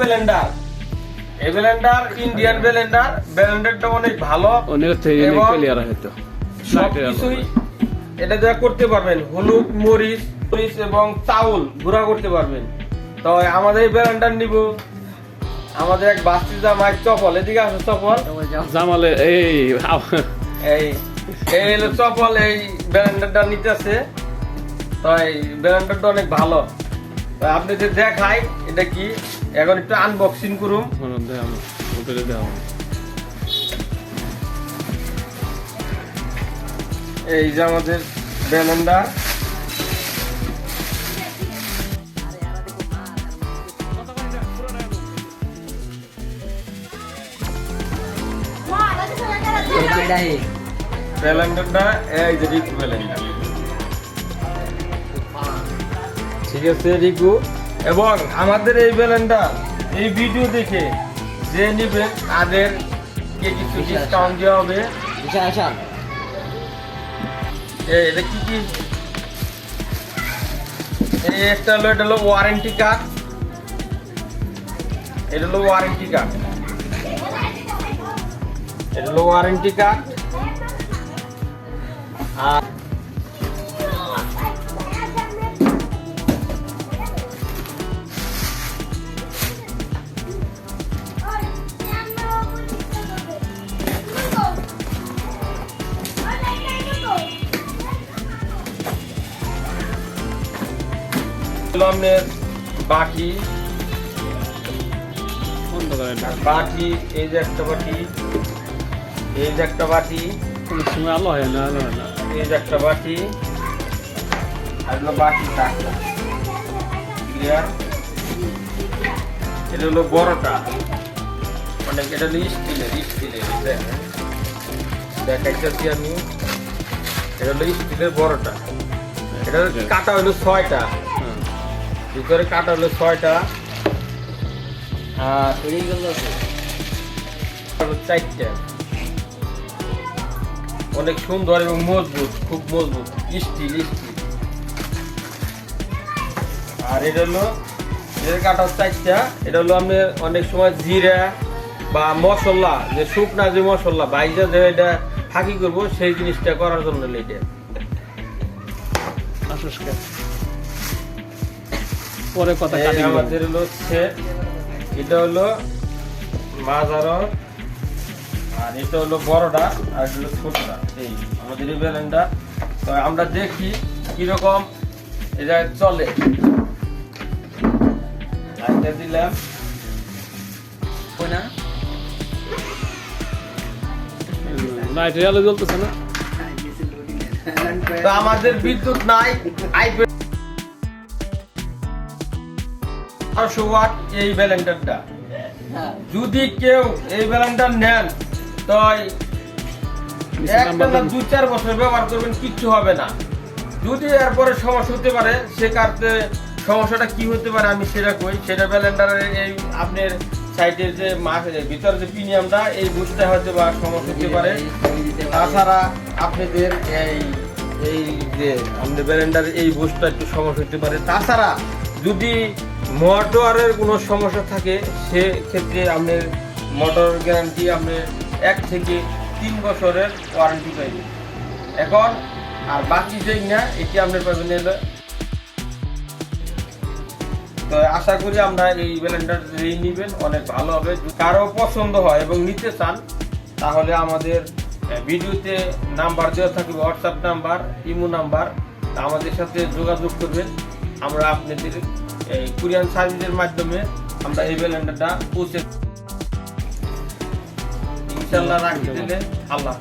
Blender, এই Blender Indian ব্লেন্ডারটা অনেক ভালো, অনেক ক্লিয়ার হয়তো সবকিছুই এটা দিয়ে করতে পারবেন। হলুদ, মরিচ এবং চাউল গুঁড়া করতে পারবেন। তো আমাদের এই ব্লেন্ডার নিব আমাদের এক বাস্তি জামাই চপল, এদিকে আছে চপল জামালে এই হলো চপল, এই ব্লেন্ডারটা নিতেছে। তো এই ব্লেন্ডারটা অনেক ভালো। তো আপনি যে দেখাই এটা কি, এখন একটু আনবক্সিং করুন। এই যে আমাদের ব্লেন্ডার, ব্লেন্ডারটা এই যে রিকু ব্লেন্ডার, ঠিক আছে রিকু। এবং আমাদের এই ব্লেন্ডার এই ভিডিও দেখে যে নিবে তাদের কিছু ডিসকাউন্ট দেওয়া হবে। এটা কি কি, এই একটা হলো, এটা হলো ওয়ারেন্টি কার্ড, এটা হলো ওয়ারেন্টি কার্ড, এটা হলো ওয়ারেন্টি কার্ড। আর বাটি, বাটি, এই যে একটা বাটি, এই যে একটা বাটি, আলো হয় না, আলো হয় না, এই যে একটা বাটি, আর হলো বাটি টাকা ক্লিয়ার। এটা হলো বড়টা, মানে এটা হলো স্টিলের দেখাইতেছি আমি। এটা হলো স্টিলের বড়টা, এটা কাটা হলো 6টা, ভিতরে কাটা হলো 6টা, আর 4টা। অনেক সুন্দর এবং মজবুত, খুব মজবুত, স্টিল। আর এটা হলো এর কাটা 4টা। এটা হলো আমি অনেক সময় জিরা বা মশলা, যে শুকনা যে মশলা বাইজা যে এটা ফাঁকি করবো, সেই জিনিসটা করার জন্য এটা। পরে কথা আমাদের হলো সেট, এটা হলো মাঝারো, আর এটা হলো বড়টা, আর এটা হলো ছোটটা। এই আমাদের এই ব্লেন্ডার। তো আমরা দেখি কিরকম এটা চলে। লাইটটা দিলাম না, লাইটের আলো জ্বলতেছে না। তো আমাদের বিদ্যুৎ নাই, ওয়াট এই ব্লেন্ডারটা। যদি কেউ এই ব্লেন্ডার নেন তো একটা না 2-4 বছর ব্যবহার করবেন, কিচ্ছু হবে না। যদি এরপরে সমস্যা হতে পারে, সে কারণে সমস্যাটা কি হতে পারে আমি সেটা কই। সেটা ব্লেন্ডারের এই আপনার সাইডের যে ভিতরে যে প্রিমিয়ামটা, এই বুঝতে হয়তো বা সমস্যা হতে পারে। তাছাড়া আপনাদের এই যে আমাদের ব্লেন্ডারের এই বুঝটা একটু সমস্যা হতে পারে। তাছাড়া যদি মোটরের কোনো সমস্যা থাকে, সেক্ষেত্রে আপনার মোটর গ্যারান্টি আপনি 1 থেকে 3 বছরের ওয়ারেন্টি পাইবেন এখন। আর বাকি যে না, এটি আপনার পাবেন এলো। তো আশা করি আমরা এই ব্লেন্ডার নেবেন, অনেক ভালো হবে। কারো পছন্দ হয় এবং নিতে চান, তাহলে আমাদের ভিডিওতে নাম্বার দেওয়া থাকবে, হোয়াটসঅ্যাপ নাম্বার, ইমো নাম্বার, আমাদের সাথে যোগাযোগ করবেন। আমরা আপনাদের এই কুরিয়ার সার্ভিসের মাধ্যমে আমরা এই ব্লেন্ডারটা পৌঁছে ইনশাআল্লাহ রাখতে দিলে। আল্লাহ।